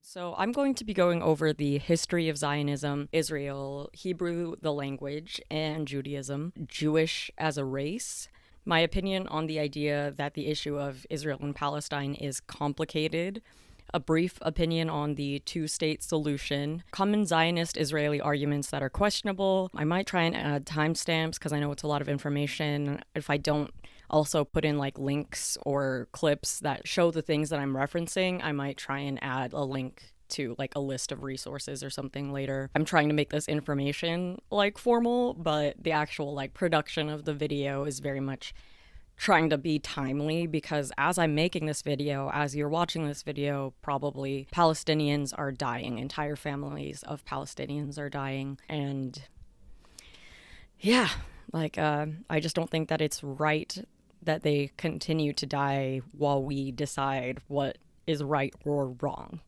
So, I'm going to be going over the history of Zionism, Israel, Hebrew, the language, and Judaism, Jewish as a race. My opinion on the idea that the issue of Israel and Palestine is complicated. A brief opinion on the two-state solution, common Zionist Israeli arguments that are questionable. I might try and add timestamps because I know it's a lot of information. If I don't also put in like links or clips that show the things that I'm referencing, I might try and add a link to like a list of resources or something later. I'm trying to make this information like formal, but the actual like production of the video is very much trying to be timely because as I'm making this video, as you're watching this video, probably Palestinians are dying. Entire families of Palestinians are dying. And yeah, I just don't think that it's right that they continue to die while we decide what is right or wrong.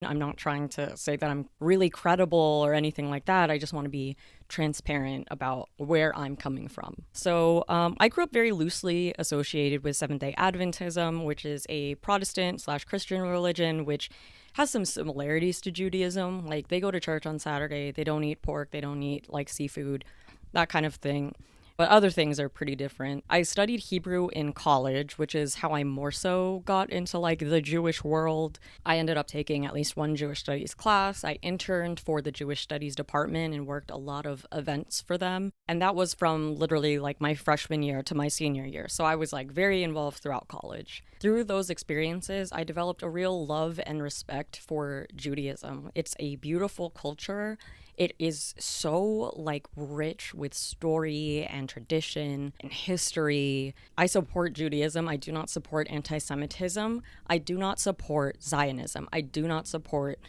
I'm not trying to say that I'm really credible or anything like that. I just want to be transparent about where I'm coming from. So, I grew up very loosely associated with Seventh day Adventism, which is a Protestant slash Christian religion, which has some similarities to Judaism. Like, they go to church on Saturday, they don't eat pork, they don't eat like seafood, that kind of thing. But other things are pretty different. I studied Hebrew in college, which is how I more so got into like the Jewish world. I ended up taking at least one Jewish studies class. I interned for the Jewish studies department and worked a lot of events for them. And that was from literally like my freshman year to my senior year. So I was like very involved throughout college. Through those experiences, I developed a real love and respect for Judaism. It's a beautiful culture. It is so like rich with story and tradition and history. I support Judaism. I do not support anti-Semitism. I do not support Zionism. I do not support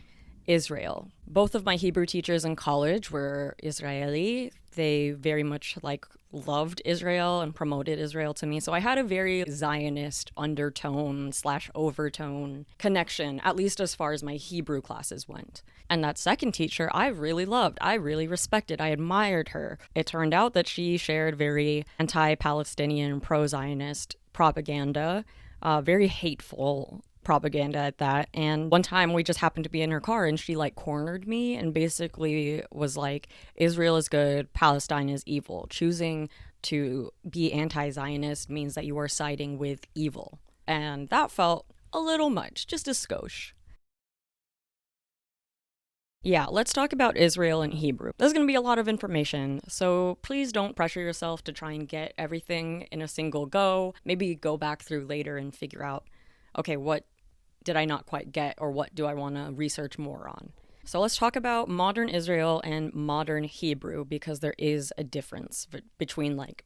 Israel. Both of my Hebrew teachers in college were Israeli. They very much like loved Israel and promoted Israel to me. So I had a very Zionist undertone slash overtone connection, at least as far as my Hebrew classes went. And that second teacher I really loved. I really respected. I admired her. It turned out that she shared very anti-Palestinian, pro-Zionist propaganda, very hateful propaganda at that. And one time we just happened to be in her car and she like cornered me and basically was like, Israel is good, Palestine is evil. Choosing to be anti-Zionist means that you are siding with evil. And that felt a little much, just a skosh. Yeah, let's talk about Israel and Hebrew. There's going to be a lot of information, so please don't pressure yourself to try and get everything in a single go. Maybe go back through later and figure out, okay, what did I not quite get or what do I want to research more on? So let's talk about modern Israel and modern Hebrew because there is a difference between like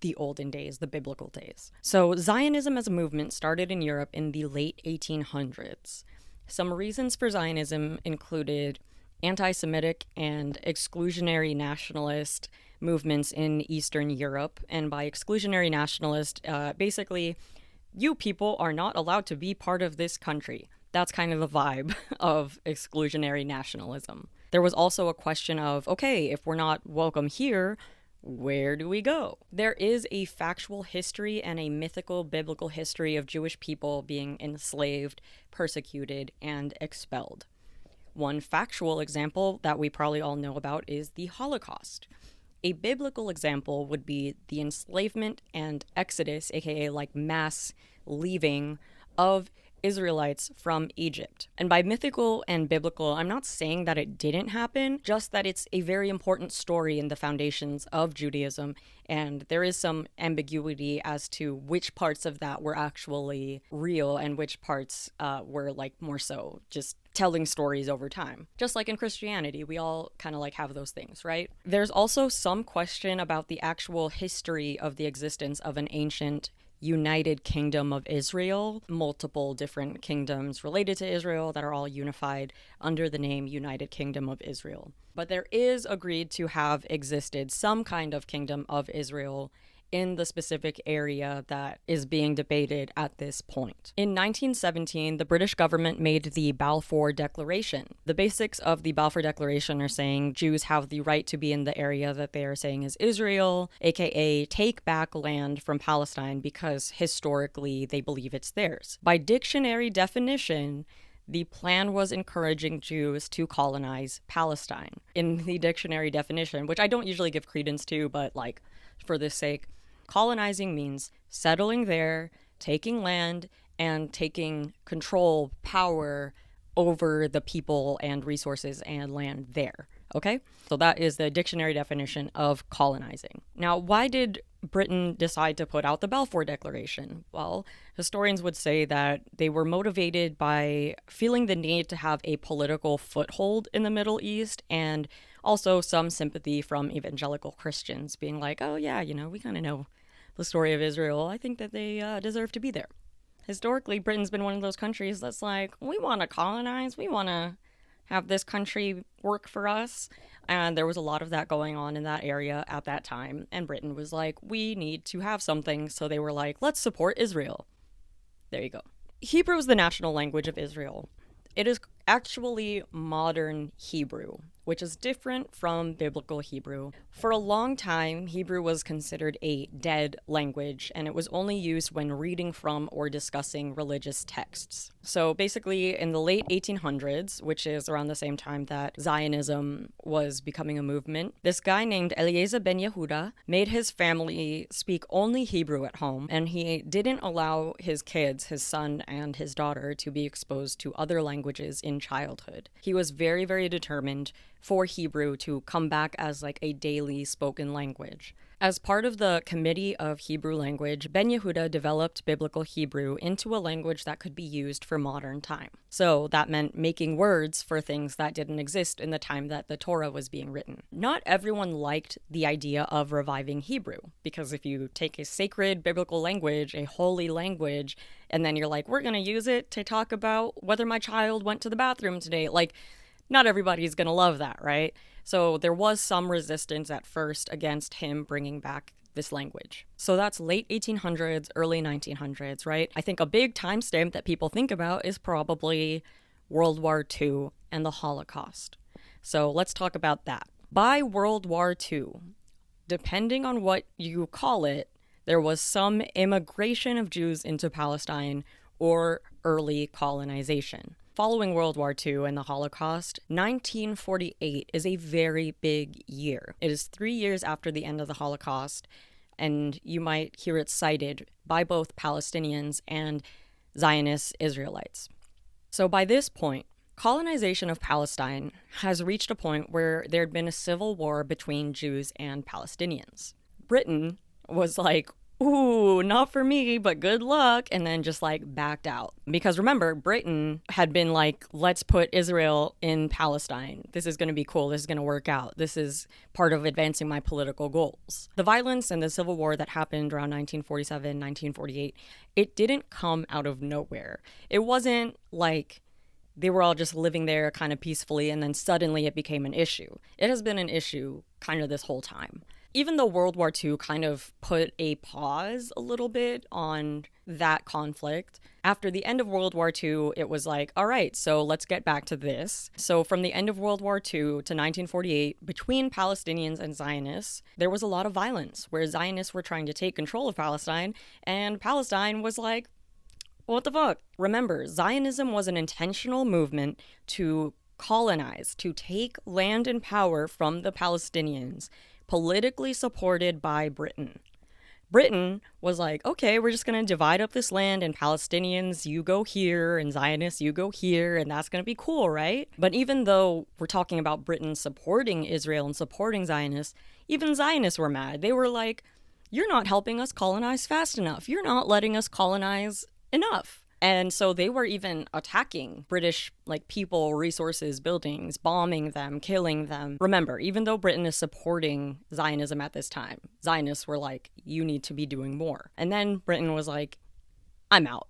the olden days, the biblical days. So Zionism as a movement started in Europe in the late 1800s. Some reasons for Zionism included anti-Semitic and exclusionary nationalist movements in Eastern Europe. And by exclusionary nationalist, basically, you people are not allowed to be part of this country. That's kind of the vibe of exclusionary nationalism. There was also a question of, okay, if we're not welcome here, where do we go? There is a factual history and a mythical biblical history of Jewish people being enslaved, persecuted, and expelled. One factual example that we probably all know about is the Holocaust. A biblical example would be the enslavement and exodus, aka like mass leaving of Israelites from Egypt. And by mythical and biblical, I'm not saying that it didn't happen, just that it's a very important story in the foundations of Judaism, and there is some ambiguity as to which parts of that were actually real and which parts were like more so just telling stories over time. Just like in Christianity, we all kind of like have those things, right? There's also some question about the actual history of the existence of an ancient United Kingdom of Israel, multiple different kingdoms related to Israel that are all unified under the name United Kingdom of Israel. But there is agreed to have existed some kind of Kingdom of Israel in the specific area that is being debated at this point. In 1917, the British government made the Balfour Declaration. The basics of the Balfour Declaration are saying Jews have the right to be in the area that they are saying is Israel, aka take back land from Palestine because historically they believe it's theirs. By dictionary definition, the plan was encouraging Jews to colonize Palestine. In the dictionary definition, which I don't usually give credence to, but like for this sake, colonizing means settling there, taking land, and taking control, power over the people and resources and land there. Okay? So that is the dictionary definition of colonizing. Now, why did Britain decide to put out the Balfour Declaration? Well, historians would say that they were motivated by feeling the need to have a political foothold in the Middle East, and also some sympathy from evangelical Christians being like, oh yeah, we kind of know the story of Israel. I think that they deserve to be there. Historically, Britain's been one of those countries that's like, we want to colonize, we want to have this country work for us. And there was a lot of that going on in that area at that time. And Britain was like, we need to have something. So they were like, let's support Israel. There you go. Hebrew is the national language of Israel. It is actually modern Hebrew, which is different from biblical Hebrew. For a long time, Hebrew was considered a dead language, and it was only used when reading from or discussing religious texts. So basically, in the late 1800s, which is around the same time that Zionism was becoming a movement, this guy named Eliezer ben Yehuda made his family speak only Hebrew at home, and he didn't allow his kids, his son and his daughter, to be exposed to other languages in childhood. He was very, very determined for Hebrew to come back as like a daily spoken language. As part of the Committee of Hebrew Language, Ben Yehuda developed Biblical Hebrew into a language that could be used for modern time. So that meant making words for things that didn't exist in the time that the Torah was being written. Not everyone liked the idea of reviving Hebrew, because if you take a sacred biblical language, a holy language, and then you're like, we're going to use it to talk about whether my child went to the bathroom today, like, not everybody's going to love that, right? So there was some resistance at first against him bringing back this language. So that's late 1800s, early 1900s, right? I think a big timestamp that people think about is probably World War II and the Holocaust. So let's talk about that. By World War II, depending on what you call it, there was some immigration of Jews into Palestine or early colonization. Following World War II and the Holocaust, 1948 is a very big year. It is 3 years after the end of the Holocaust, and you might hear it cited by both Palestinians and Zionist Israelites. So by this point, colonization of Palestine has reached a point where there had been a civil war between Jews and Palestinians. Britain was like, ooh, not for me, but good luck, and then just like backed out. Because remember, Britain had been like, let's put Israel in Palestine. This is going to be cool. This is going to work out. This is part of advancing my political goals. The violence and the civil war that happened around 1947, 1948, it didn't come out of nowhere. It wasn't like they were all just living there kind of peacefully and then suddenly it became an issue. It has been an issue kind of this whole time. Even though World War II kind of put a pause a little bit on that conflict, after the end of World War II, it was like, all right, so let's get back to this. So from the end of World War II to 1948, between Palestinians and Zionists, there was a lot of violence where Zionists were trying to take control of Palestine, and Palestine was like, what the fuck? Remember, Zionism was an intentional movement to colonize, to take land and power from the Palestinians, politically supported by Britain. Britain was like, okay, we're just going to divide up this land and Palestinians, you go here, and Zionists, you go here, and that's going to be cool, right? But even though we're talking about Britain supporting Israel and supporting Zionists, even Zionists were mad. They were like, you're not helping us colonize fast enough. You're not letting us colonize enough. And so they were even attacking British people, resources, buildings, bombing them, killing them. Remember, even though Britain is supporting Zionism at this time, Zionists were like, you need to be doing more. And then Britain was like, I'm out.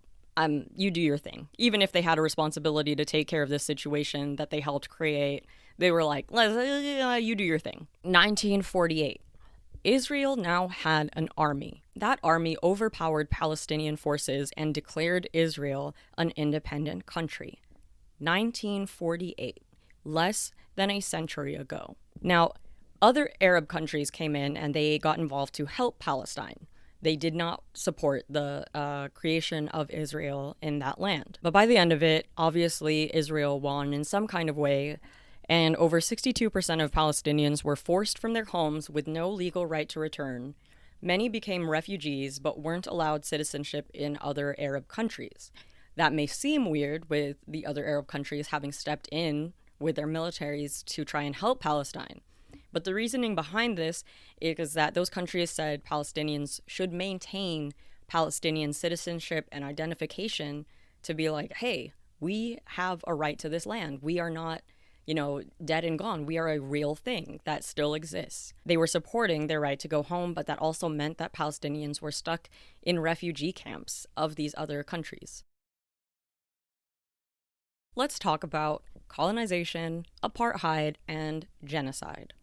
You do your thing. Even if they had a responsibility to take care of this situation that they helped create, they were like, you do your thing. 1948. Israel now had an army. That army overpowered Palestinian forces and declared Israel an independent country. 1948, less than a century ago. Now, other Arab countries came in and they got involved to help Palestine. They did not support the creation of Israel in that land. But by the end of it, obviously, Israel won in some kind of way, and over 62% of Palestinians were forced from their homes with no legal right to return. Many became refugees but weren't allowed citizenship in other Arab countries. That may seem weird with the other Arab countries having stepped in with their militaries to try and help Palestine. But the reasoning behind this is that those countries said Palestinians should maintain Palestinian citizenship and identification to be like, hey, we have a right to this land. We are not, dead and gone. We are a real thing that still exists. They were supporting their right to go home, but that also meant that Palestinians were stuck in refugee camps of these other countries. Let's talk about colonization, apartheid, and genocide.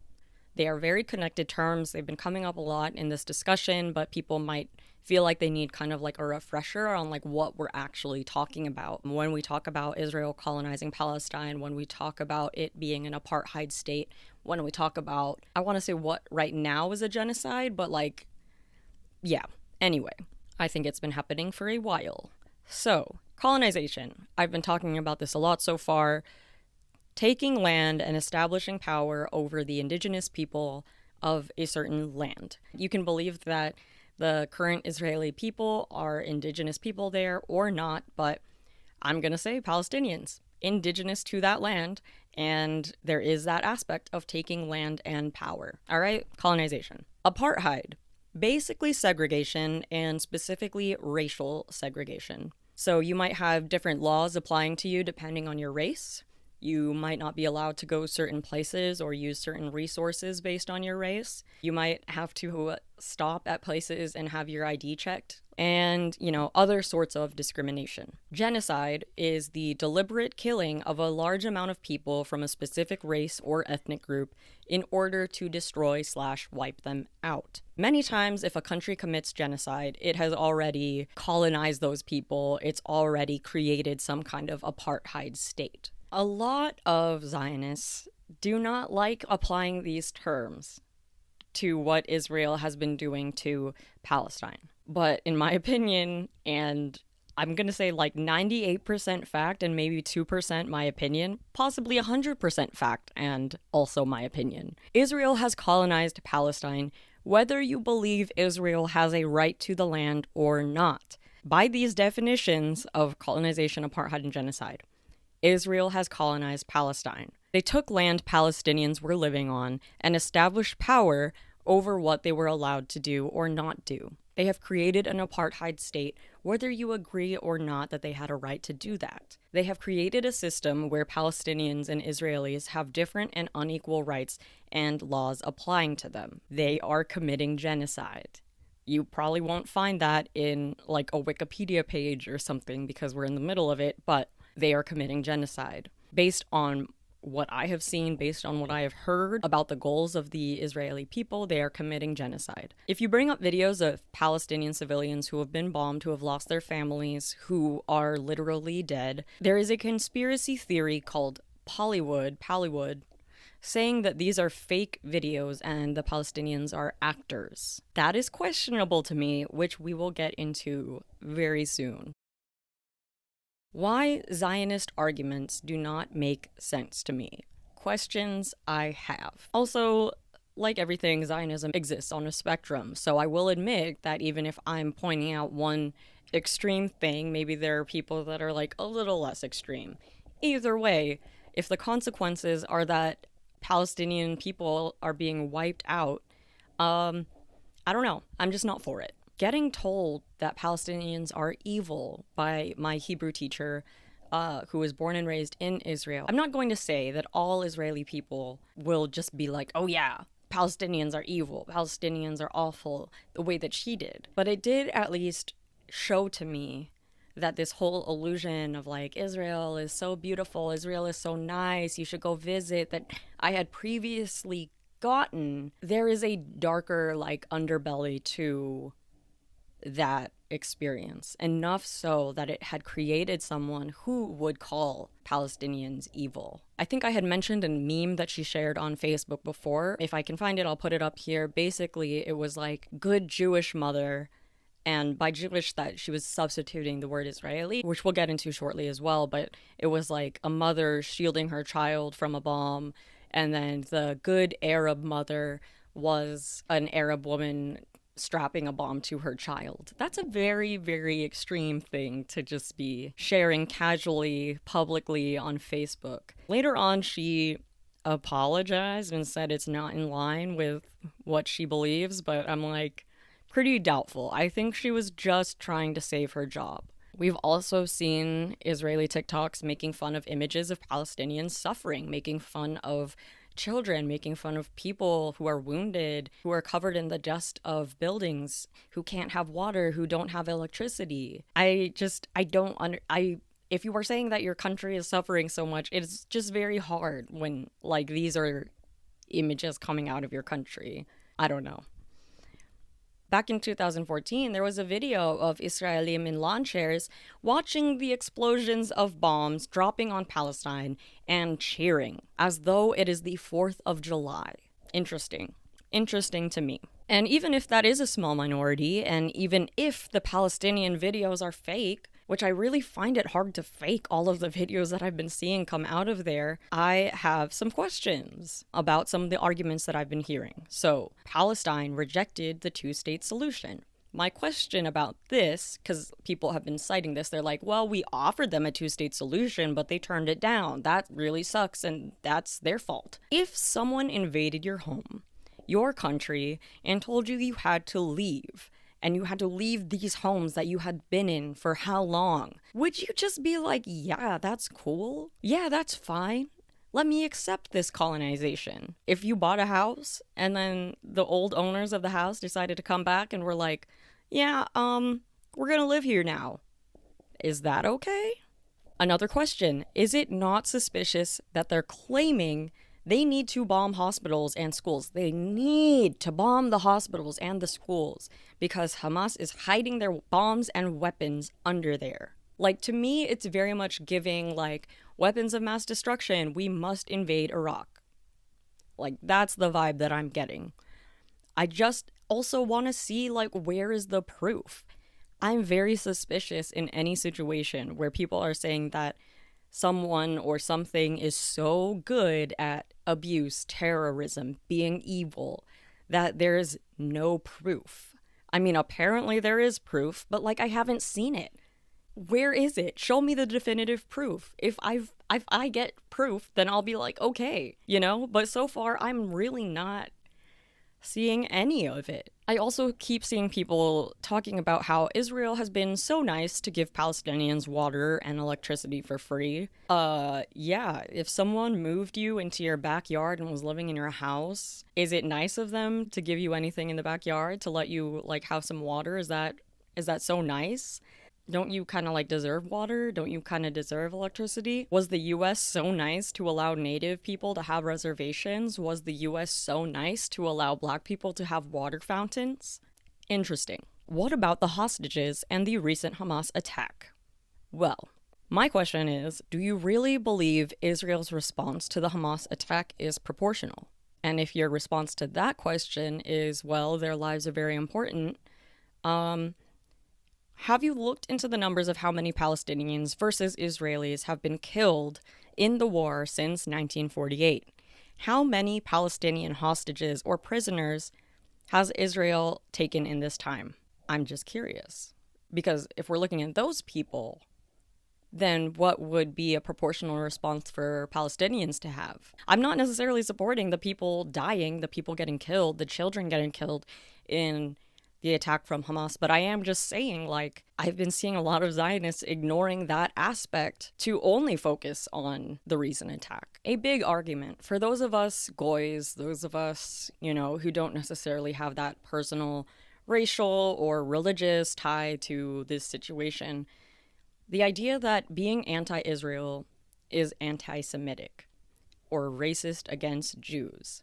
They are very connected terms. They've been coming up a lot in this discussion, but people might feel like they need kind of like a refresher on like what we're actually talking about. When we talk about Israel colonizing Palestine, when we talk about it being an apartheid state, when we talk about, I want to say what right now is a genocide, but yeah. Anyway, I think it's been happening for a while. So, colonization. I've been talking about this a lot so far. Taking land and establishing power over the indigenous people of a certain land. You can believe that the current Israeli people are indigenous people there or not, but I'm going to say Palestinians, indigenous to that land, and there is that aspect of taking land and power. All right, colonization. Apartheid, basically segregation, and specifically racial segregation. So you might have different laws applying to you depending on your race. You might not be allowed to go certain places or use certain resources based on your race. You might have to stop at places and have your ID checked. And, other sorts of discrimination. Genocide is the deliberate killing of a large amount of people from a specific race or ethnic group in order to destroy/wipe them out. Many times, if a country commits genocide, it has already colonized those people. It's already created some kind of apartheid state. A lot of Zionists do not like applying these terms to what Israel has been doing to Palestine. But in my opinion, and I'm going to say 98% fact and maybe 2% my opinion, possibly 100% fact and also my opinion, Israel has colonized Palestine whether you believe Israel has a right to the land or not. By these definitions of colonization, apartheid, and genocide, Israel has colonized Palestine. They took land Palestinians were living on and established power over what they were allowed to do or not do. They have created an apartheid state, whether you agree or not that they had a right to do that. They have created a system where Palestinians and Israelis have different and unequal rights and laws applying to them. They are committing genocide. You probably won't find that in a Wikipedia page or something because we're in the middle of it, but they are committing genocide. Based on what I have seen, based on what I have heard about the goals of the Israeli people, they are committing genocide. If you bring up videos of Palestinian civilians who have been bombed, who have lost their families, who are literally dead, there is a conspiracy theory called Pallywood, saying that these are fake videos and the Palestinians are actors. That is questionable to me, which we will get into very soon. Why Zionist arguments do not make sense to me. Questions I have. Also, like everything, Zionism exists on a spectrum, so I will admit that even if I'm pointing out one extreme thing, maybe there are people that are a little less extreme. Either way, if the consequences are that Palestinian people are being wiped out, I don't know. I'm just not for it. Getting told that Palestinians are evil by my Hebrew teacher, who was born and raised in Israel. I'm not going to say that all Israeli people will just be like, oh yeah, Palestinians are evil, Palestinians are awful, the way that she did. But it did at least show to me that this whole illusion of Israel is so beautiful, Israel is so nice, you should go visit, that I had previously gotten, there is a darker, like, underbelly to that experience, enough so that it had created someone who would call Palestinians evil. I think I had mentioned a meme that she shared on Facebook before. If I can find it, I'll put it up here. Basically, it was like, good Jewish mother, and by Jewish, that she was substituting the word Israeli, which we'll get into shortly as well, but it was like a mother shielding her child from a bomb, and then the good Arab mother was an Arab woman strapping a bomb to her child. That's a very, very extreme thing to just be sharing casually, publicly on Facebook. Later on, she apologized and said it's not in line with what she believes, but I'm like, pretty doubtful. I think she was just trying to save her job. We've also seen Israeli TikToks making fun of images of Palestinians suffering, making fun of children, making fun of people who are wounded, who are covered in the dust of buildings, who can't have water, who don't have electricity. I if you are saying that your country is suffering so much, it's just very hard when, like, these are images coming out of your country. I don't know. Back in 2014, there was a video of Israelim in lawn chairs watching the explosions of bombs dropping on Palestine and cheering as though it is the 4th of July. Interesting. Interesting to me. And even if that is a small minority, and even if the Palestinian videos are fake, which I really find it hard to fake all of the videos that I've been seeing come out of there, I have some questions about some of the arguments that I've been hearing. So, Palestine rejected the two-state solution. My question about this, because people have been citing this, they're like, well, we offered them a two-state solution, but they turned it down. That really sucks, and that's their fault. If someone invaded your home, your country, and told you you had to leave, and you had to leave these homes that you had been in for how long, would you just be like, yeah, that's cool? Yeah, that's fine. Let me accept this colonization. If you bought a house and then the old owners of the house decided to come back and were like, yeah, we're gonna live here now, is that okay? Another question, is it not suspicious that they're claiming they need to bomb hospitals and schools? They need to bomb the hospitals and the schools because Hamas is hiding their bombs and weapons under there. Like, to me, it's very much giving, like, weapons of mass destruction, we must invade Iraq. Like, that's the vibe that I'm getting. I just also want to see, like, where is the proof? I'm very suspicious in any situation where people are saying that someone or something is so good at abuse, terrorism, being evil, that there's no proof. I mean, apparently there is proof, but, like, I haven't seen it. Where is it? Show me the definitive proof. If I get proof, then I'll be like, okay, you know? But so far, I'm really not seeing any of it. I also keep seeing people talking about how Israel has been so nice to give Palestinians water and electricity for free. Yeah, if someone moved you into your backyard and was living in your house, is it nice of them to give you anything in the backyard, to let you, like, have some water? Is that so nice? Don't you kind of, like, deserve water? Don't you kind of deserve electricity? Was the US so nice to allow Native people to have reservations? Was the US so nice to allow Black people to have water fountains? Interesting. What about the hostages and the recent Hamas attack? Well, my question is, do you really believe Israel's response to the Hamas attack is proportional? And if your response to that question is, well, their lives are very important, have you looked into the numbers of how many Palestinians versus Israelis have been killed in the war since 1948? How many Palestinian hostages or prisoners has Israel taken in this time? I'm just curious. Because if we're looking at those people, then what would be a proportional response for Palestinians to have? I'm not necessarily supporting the people dying, the people getting killed, the children getting killed in the attack from Hamas, but I am just saying, like, I've been seeing a lot of Zionists ignoring that aspect to only focus on the recent attack. A big argument for those of us goys, those of us, you know, who don't necessarily have that personal racial or religious tie to this situation, the idea that being anti-Israel is anti-Semitic or racist against Jews.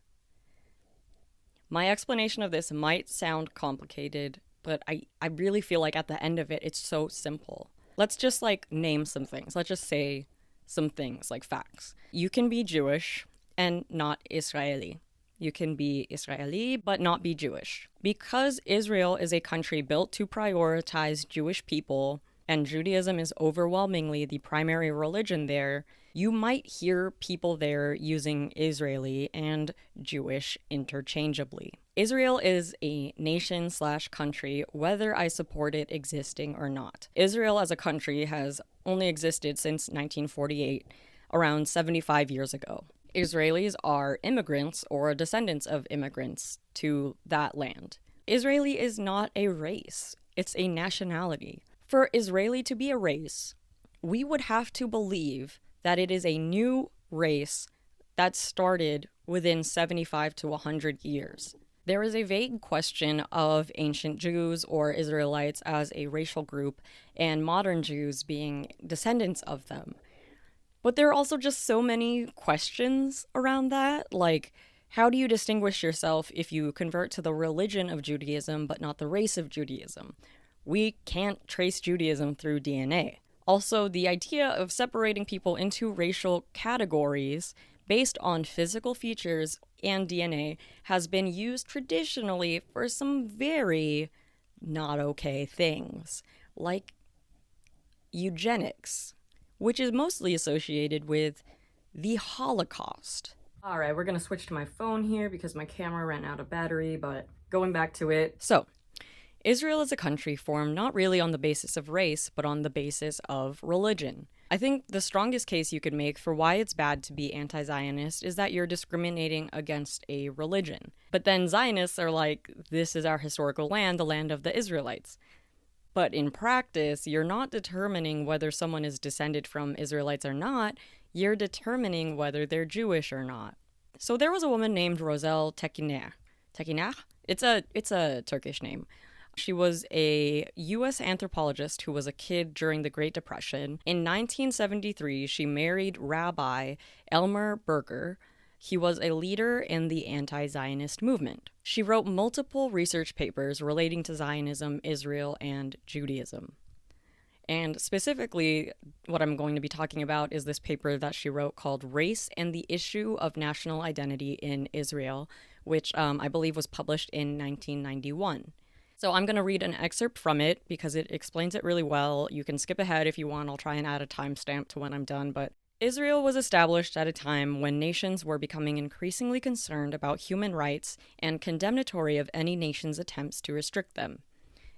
My explanation of this might sound complicated, but I really feel like at the end of it, it's so simple. Let's just like name some things. Let's just say some things like facts. You can be Jewish and not Israeli. You can be Israeli but not be Jewish. Because Israel is a country built to prioritize Jewish people and Judaism is overwhelmingly the primary religion there, you might hear people there using Israeli and Jewish interchangeably. Israel is a nation slash country, whether I support it existing or not. Israel as a country has only existed since 1948, around 75 years ago. Israelis are immigrants or descendants of immigrants to that land. Israeli is not a race, it's a nationality. For Israeli to be a race, we would have to believe that it is a new race that started within 75 to 100 years. There is a vague question of ancient Jews or Israelites as a racial group and modern Jews being descendants of them. But there are also just so many questions around that, like how do you distinguish yourself if you convert to the religion of Judaism but not the race of Judaism? We can't trace Judaism through DNA. Also, the idea of separating people into racial categories based on physical features and DNA has been used traditionally for some very not okay things, like eugenics, which is mostly associated with the Holocaust. All right, we're gonna switch to my phone here because my camera ran out of battery, but going back to it. So, Israel is a country formed not really on the basis of race, but on the basis of religion. I think the strongest case you could make for why it's bad to be anti-Zionist is that you're discriminating against a religion. But then Zionists are like, this is our historical land, the land of the Israelites. But in practice, you're not determining whether someone is descended from Israelites or not, you're determining whether they're Jewish or not. So there was a woman named Roselle Tekineh. Tekineh? It's a Turkish name. She was a U.S. anthropologist who was a kid during the Great Depression. In 1973, she married Rabbi Elmer Berger. He was a leader in the anti-Zionist movement. She wrote multiple research papers relating to Zionism, Israel, and Judaism. And specifically, what I'm going to be talking about is this paper that she wrote called Race and the Issue of National Identity in Israel, which I believe was published in 1991. So I'm going to read an excerpt from it because it explains it really well. You can skip ahead if you want. I'll try and add a timestamp to when I'm done. But Israel was established at a time when nations were becoming increasingly concerned about human rights and condemnatory of any nation's attempts to restrict them.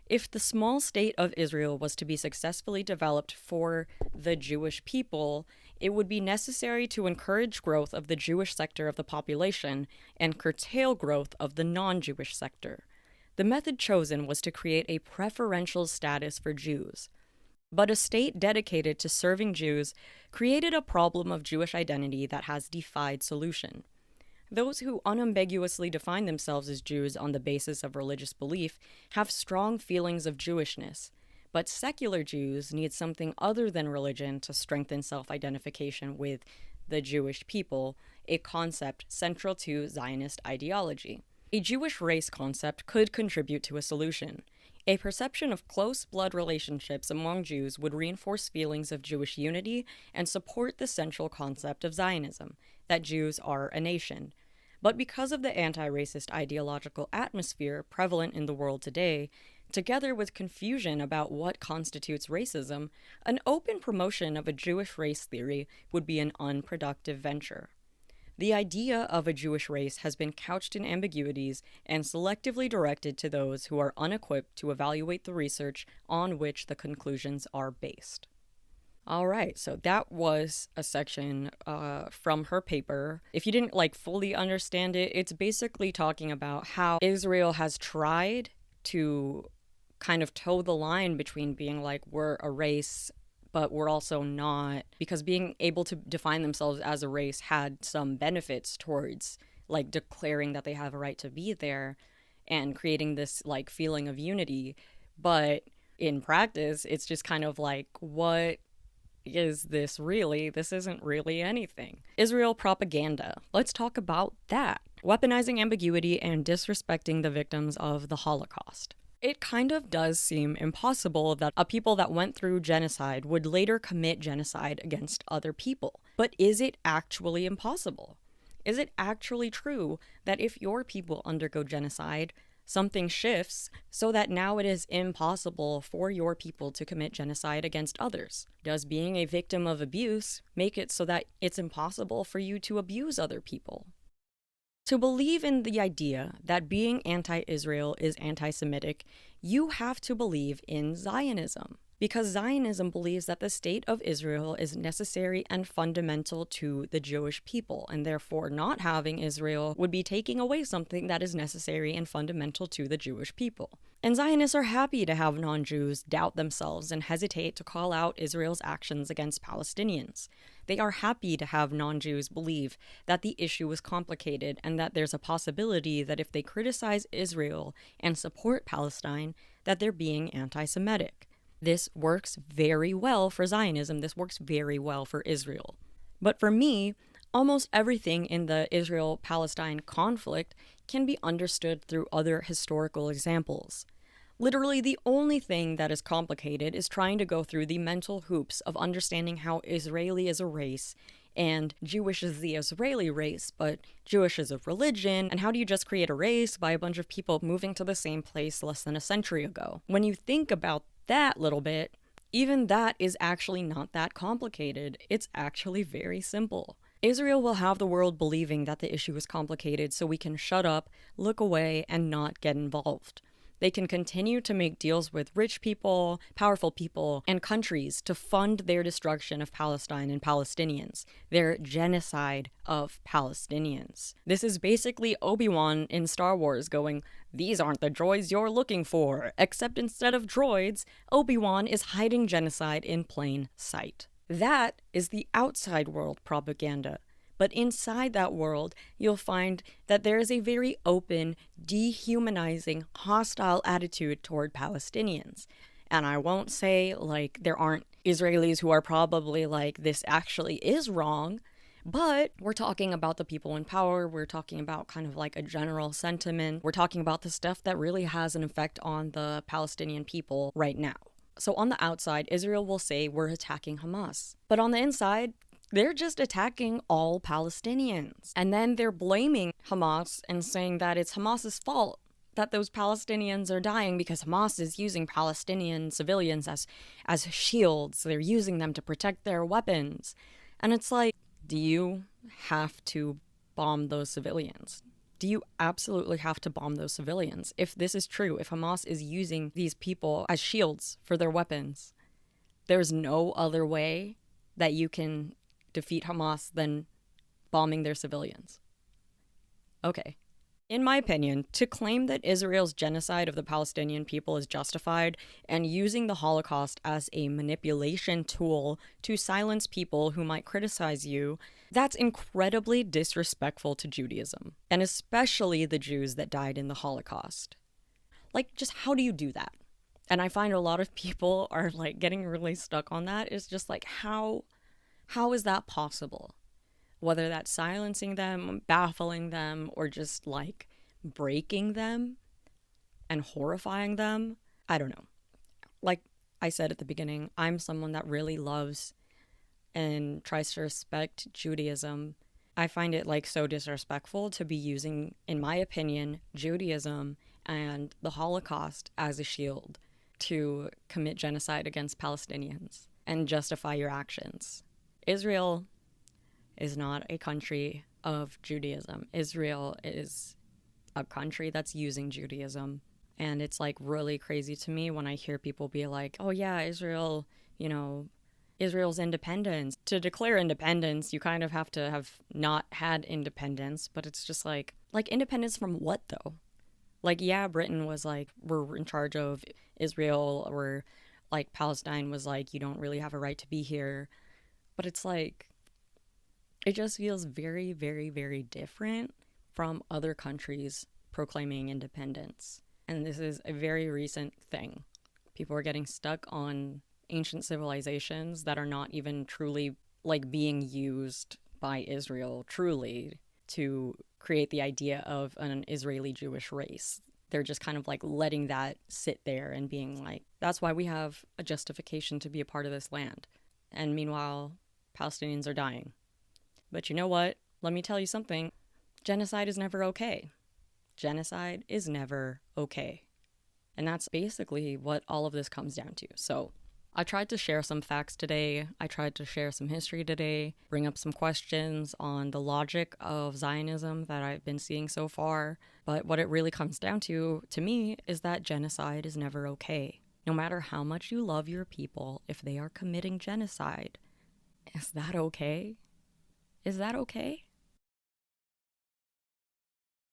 If the small state of Israel was to be successfully developed for the Jewish people, it would be necessary to encourage growth of the Jewish sector of the population and curtail growth of the non-Jewish sector. The method chosen was to create a preferential status for Jews. But a state dedicated to serving Jews created a problem of Jewish identity that has defied solution. Those who unambiguously define themselves as Jews on the basis of religious belief have strong feelings of Jewishness, but secular Jews need something other than religion to strengthen self-identification with the Jewish people, a concept central to Zionist ideology. A Jewish race concept could contribute to a solution. A perception of close blood relationships among Jews would reinforce feelings of Jewish unity and support the central concept of Zionism, that Jews are a nation. But because of the anti-racist ideological atmosphere prevalent in the world today, together with confusion about what constitutes racism, an open promotion of a Jewish race theory would be an unproductive venture. The idea of a Jewish race has been couched in ambiguities and selectively directed to those who are unequipped to evaluate the research on which the conclusions are based. All right, so that was a section from her paper. If you didn't fully understand it, it's basically talking about how Israel has tried to kind of toe the line between being we're a race but we're also not, because being able to define themselves as a race had some benefits towards declaring that they have a right to be there and creating this feeling of unity. But in practice, it's just kind of what is this really? This isn't really anything. Israel propaganda. Let's talk about that. weaponizing ambiguity and disrespecting the victims of the Holocaust. It kind of does seem impossible that a people that went through genocide would later commit genocide against other people. But is it actually impossible? Is it actually true that if your people undergo genocide, something shifts so that now it is impossible for your people to commit genocide against others? Does being a victim of abuse make it so that it's impossible for you to abuse other people? To believe in the idea that being anti-Israel is anti-Semitic, you have to believe in Zionism. Because Zionism believes that the state of Israel is necessary and fundamental to the Jewish people, and therefore not having Israel would be taking away something that is necessary and fundamental to the Jewish people. And Zionists are happy to have non-Jews doubt themselves and hesitate to call out Israel's actions against Palestinians. They are happy to have non-Jews believe that the issue is complicated and that there's a possibility that if they criticize Israel and support Palestine, that they're being anti-Semitic. This works very well for Zionism. This works very well for Israel. But for me, almost everything in the Israel-Palestine conflict can be understood through other historical examples. Literally, the only thing that is complicated is trying to go through the mental hoops of understanding how Israeli is a race and Jewish is the Israeli race, but Jewish is a religion, and how do you just create a race by a bunch of people moving to the same place less than a century ago? When you think about that little bit, even that is actually not that complicated. It's actually very simple. Israel will have the world believing that the issue is complicated so we can shut up, look away, and not get involved. They can continue to make deals with rich people, powerful people, and countries to fund their destruction of Palestine and Palestinians, their genocide of Palestinians. This is basically Obi-Wan in Star Wars going, "These aren't the droids you're looking for," except instead of droids, Obi-Wan is hiding genocide in plain sight. That is the outside world propaganda. But inside that world, you'll find that there is a very open, dehumanizing, hostile attitude toward Palestinians. And I won't say, like, there aren't Israelis who are probably like, this actually is wrong, but we're talking about the people in power. We're talking about kind of like a general sentiment. We're talking about the stuff that really has an effect on the Palestinian people right now. So on the outside, Israel will say we're attacking Hamas. But on the inside, they're just attacking all Palestinians. And then they're blaming Hamas and saying that it's Hamas's fault that those Palestinians are dying because Hamas is using Palestinian civilians as shields. They're using them to protect their weapons. And it's like, do you have to bomb those civilians? Do you absolutely have to bomb those civilians? If this is true, if Hamas is using these people as shields for their weapons, there's no other way that you can defeat Hamas than bombing their civilians. Okay. In my opinion, to claim that Israel's genocide of the Palestinian people is justified and using the Holocaust as a manipulation tool to silence people who might criticize you, that's incredibly disrespectful to Judaism, and especially the Jews that died in the Holocaust. Like, just how do you do that? And I find a lot of people are like getting really stuck on that. It's just like, how is that possible? Whether that's silencing them, baffling them, or just like breaking them and horrifying them. I don't know. Like I said at the beginning, I'm someone that really loves and tries to respect Judaism. I find it like so disrespectful to be using, in my opinion, Judaism and the Holocaust as a shield to commit genocide against Palestinians and justify your actions. Israel is not a country of Judaism. Israel is a country that's using Judaism. And it's like really crazy to me when I hear people be like, oh yeah, Israel, Israel's independence. To declare independence, you kind of have to have not had independence, but it's just like independence from what though? Like, yeah, Britain was like, we're in charge of Israel, or like Palestine was like, you don't really have a right to be here. But it's like, it just feels very, very, very different from other countries proclaiming independence. And this is a very recent thing. People are getting stuck on ancient civilizations that are not even truly like being used by Israel truly. to create the idea of an Israeli Jewish race. They're just kind of like letting that sit there and being like, that's why we have a justification to be a part of this land. And meanwhile, Palestinians are dying. But you know what? Let me tell you something. Genocide is never okay. Genocide is never okay. And that's basically what all of this comes down to. So I tried to share some facts today. I tried to share some history today, bring up some questions on the logic of Zionism that I've been seeing so far. But what it really comes down to me, is that genocide is never okay. No matter how much you love your people, if they are committing genocide, is that okay? Is that okay?